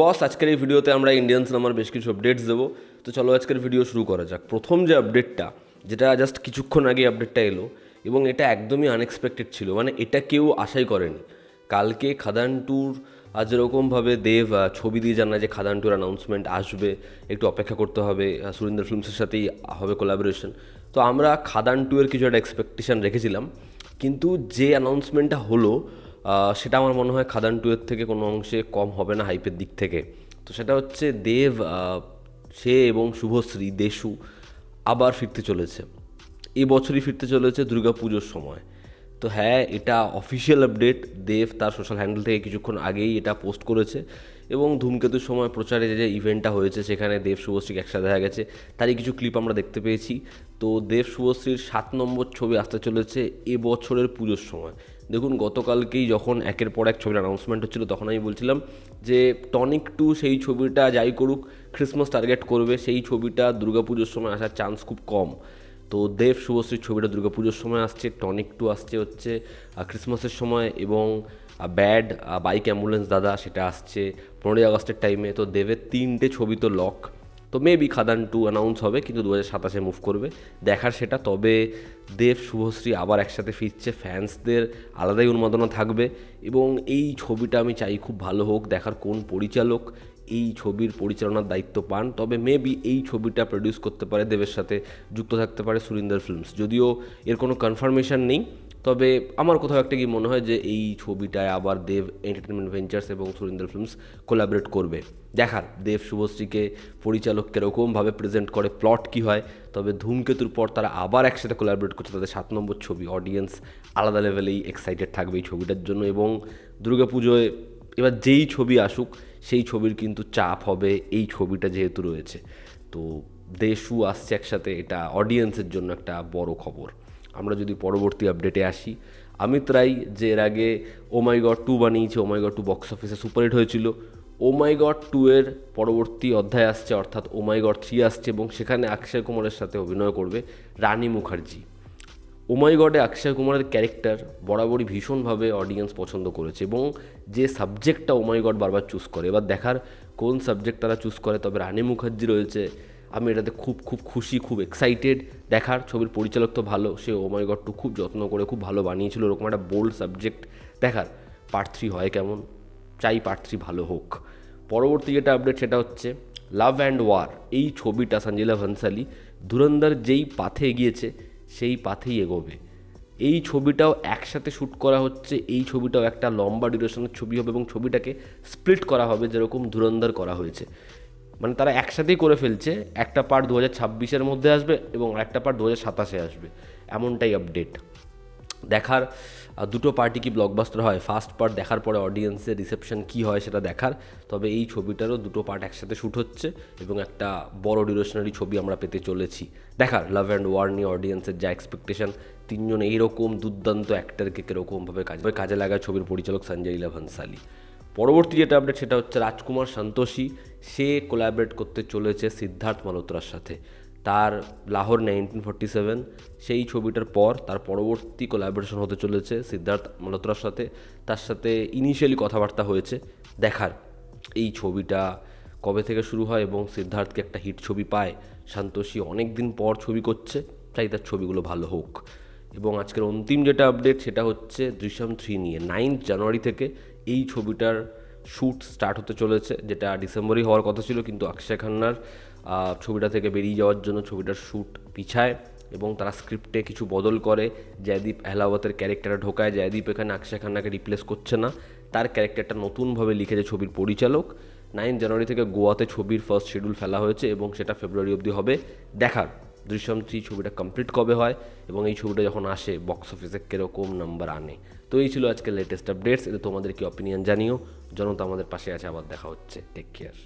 বস, আজকের এই ভিডিওতে আমরা ইন্ডিয়ান সিনেমার বেশ কিছু আপডেটস দেবো। তো চলো আজকের ভিডিও শুরু করা যাক। প্রথম যে আপডেটটা, যেটা জাস্ট কিছুক্ষণ আগে আপডেটটা এলো এবং এটা একদমই আনএক্সপেক্টেড ছিল, মানে এটা কেউ আশাই করেনি। কালকে খাদান ট্যুর যেরকমভাবে দেব ছবি দিয়ে জানায় যে খাদান ট্যুর অ্যানাউন্সমেন্ট আসবে, একটু অপেক্ষা করতে হবে, সুরিন্দর ফিল্মসের সাথেই হবে কোলাবোরেশন। তো আমরা খাদান ট্যুরের কিছু একটা এক্সপেকটেশন রেখেছিলাম, কিন্তু যে অ্যানাউন্সমেন্টটা হলো সেটা আমার মনে হয় খাদান টুয়ের থেকে কোনো অংশে কম হবে না হাইপের দিক থেকে। তো সেটা হচ্ছে দেব, সে এবং শুভশ্রী দেশু আবার ফিরতে চলেছে। এবছরই ফিরতে চলেছে দুর্গাপুজোর সময়। তো হ্যাঁ, এটা অফিসিয়াল আপডেট। দেব তার সোশ্যাল হ্যান্ডেল থেকে কিছুক্ষণ আগেই এটা পোস্ট করেছে এবং ধূমকেতুর সময় প্রচারে যে ইভেন্টটা হয়েছে সেখানে দেব শুভশ্রীকে একসাথে দেখা গেছে, তারই কিছু ক্লিপ আমরা দেখতে পেয়েছি। তো দেব শুভশ্রীর 7 নম্বর ছবি আসতে চলেছে এবছরের পুজোর সময়। দেখুন, গতকালকেই যখন একের পর এক ছবির অ্যানাউন্সমেন্ট হচ্ছিল তখন আমি বলছিলাম যে টনিক 2 সেই ছবিটা যাই করুক ক্রিসমাস টার্গেট করবে, সেই ছবিটা দুর্গাপুজোর সময় আসার চান্স খুব কম। তো দেব শুভশ্রীর ছবিটা দুর্গাপুজোর সময় আসছে, টনিক 2 আসছে হচ্ছে ক্রিসমাসের সময়, এবং ব্যাড বাইক অ্যাম্বুলেন্স দাদা সেটা আসছে 15ই আগস্টের টাইমে। তো দেবের 3টে ছবি তো লক। তো মেবি খাদান 2 অ্যানাউন্স হবে, কিন্তু 2027-এ মুভ করবে, দেখার সেটা। তবে দেব শুভশ্রী আবার একসাথে ফিরছে, ফ্যান্সদের আলাদাই উন্মাদনা থাকবে এবং এই ছবিটা আমি চাই খুব ভালো হোক। দেখার কোন পরিচালক এই ছবির পরিচালনার দায়িত্ব পান। তবে মেবি এই ছবিটা প্রডিউস করতে পারে, দেবের সাথে যুক্ত থাকতে পারে সুরিন্দর ফিল্মস, যদিও এর কোনো কনফার্মেশন নেই। তবে আমার কোথাও একটা কি মনে হয় যে এই ছবিটায় আবার দেব এন্টারটেনমেন্ট ভেঞ্চার্স এবং সুরিন্দর ফিল্মস কোলাবরেট করবে। দেখার দেব শুভশ্রীকে পরিচালক কীরকমভাবে প্রেজেন্ট করে, প্লট কী হয়। তবে ধূমকেতুর পর তারা আবার একসাথে কোলাবরেট করছে, তাদের 7 নম্বর ছবি। অডিয়েন্স আলাদা লেভেলেই এক্সাইটেড থাকবে এই ছবিটার জন্য। এবং দুর্গাপুজোয় এবার যেই ছবি আসুক সেই ছবির কিন্তু চাপ হবে এই ছবিটা যেহেতু রয়েছে। তো দেশু আসছে একসাথে, এটা অডিয়েন্সের জন্য একটা বড় খবর। আমরা যদি পরবর্তী আপডেটে আসি, অমিত রাই যে এর আগে ও মাই গড 2 বানিয়েছে, ও মাই গড 2 বক্স অফিসে সুপারহিট হয়েছিল, ও মাই গড 2 এর পরবর্তী অধ্যায় আসছে, অর্থাৎ ও মাই গড 3 আসছে, এবং সেখানে অক্ষয় কুমারের সাথে অভিনয় করবে রানী মুখার্জি। ও মাই গডে অক্ষয় কুমারের ক্যারেক্টার বরাবরই ভীষণভাবে অডিয়েন্স পছন্দ করেছে, এবং যে সাবজেক্টটা ও মাই গড বারবার চুজ করে, এবার দেখার কোন সাবজেক্ট তারা চুজ করে। তবে রানী মুখার্জি রয়েছে, আমি এটাতে খুব খুব খুশি, খুব এক্সাইটেড। দেখার ছবির পরিচালক তো ভালো, সে ও মাই গড 2 খুব যত্ন করে খুব ভালো বানিয়েছিল, ওরকম একটা বোল্ড সাবজেক্ট। দেখার পার্ট 3 হয় কেমন, চাই পার্ট 3 ভালো হোক। পরবর্তী যেটা আপডেট সেটা হচ্ছে লাভ অ্যান্ড ওয়ার। এই ছবিটা সঞ্জিলা ভনসালি ধুরন্ধর যেই পাথে এগিয়েছে সেই পাথেই এগোবে। এই ছবিটাও একসাথে শ্যুট করা হচ্ছে, এই ছবিটাও একটা লম্বা ডিউরেশনের ছবি হবে এবং ছবিটাকে স্প্লিট করা হবে যেরকম ধুরন্ধর করা হয়েছে। মানে তারা একসাথেই করে ফেলছে, একটা পার্ট 2026-এর মধ্যে আসবে এবং একটা পার্ট 2027-এ আসবে, এমনটাই আপডেট। দেখার দুটো পার্টি কি ব্লকবাস্টার হয়, ফার্স্ট পার্ট দেখার পরে অডিয়েন্সের রিসেপশন কী হয় সেটা দেখার। তবে এই ছবিটারও দুটো পার্ট একসাথে শ্যুট হচ্ছে এবং একটা বড় ডিউরেশনারি ছবি আমরা পেতে চলেছি। দেখার লাভ অ্যান্ড ওয়ার নিয়ে অডিয়েন্সের যা এক্সপেকটেশন, তিনজন এইরকম দুর্দান্ত অ্যাক্টরকে কীরকমভাবে কাজে লাগায় ছবির পরিচালক সঞ্জয় লীলা ভনসালি। পরবর্তী যেটা আপডেট সেটা হচ্ছে রাজকুমার সন্তোষী, সে কোলাবরেট করতে চলেছে সিদ্ধার্থ মালহোত্রার সাথে। তার লাহোর 1947 সেই ছবিটার পর তার পরবর্তী কোলাবোরেশন হতে চলেছে সিদ্ধার্থ মালহোত্রার সাথে। তার সাথে ইনিশিয়ালি কথাবার্তা হয়েছে, দেখার এই ছবিটা কবে থেকে শুরু হয় এবং সিদ্ধার্থকে একটা হিট ছবি পায়। সন্তোষী অনেক দিন পর ছবি করছে, চাই তার ছবিগুলো ভালো হোক। এবং আজকের অন্তিম যেটা আপডেট সেটা হচ্ছে দৃশ্যম 3 নিয়ে। 9 জানুয়ারি থেকে এই ছবিটার শ্যুট স্টার্ট হতে চলেছে, যেটা ডিসেম্বরেই হওয়ার কথা ছিল, কিন্তু অক্ষয় খান্নার ছবিটা থেকে বেরিয়ে যাওয়ার জন্য ছবিটার শ্যুট পিছায় এবং তারা স্ক্রিপ্টে কিছু বদল করে। জয়দীপ আহলাওয়াতের ক্যারেক্টারে ঢোকায়, জয়দীপ এখানে অক্ষয় খান্নাকে রিপ্লেস করছে না, তার ক্যারেক্টারটা নতুনভাবে লিখেছে ছবির পরিচালক। 9 জানুয়ারি থেকে গোয়াতে ছবির ফার্স্ট শিডিউল ফেলা হয়েছে এবং সেটা ফেব্রুয়ারি অবধি হবে। দেখার দৃশ্যম 3 ছবিটা কমপ্লিট কবে হয় এবং এই ছবিটা যখন আসে বক্স অফিসে কীরকম নাম্বার আনে। তো এই ছিল আজকের লেটেস্ট আপডেটস। এতে তোমাদের কি অপিনিয়ন জানিও। জনতা আমাদের পাশে আছে, আবার দেখা হচ্ছে। Take care.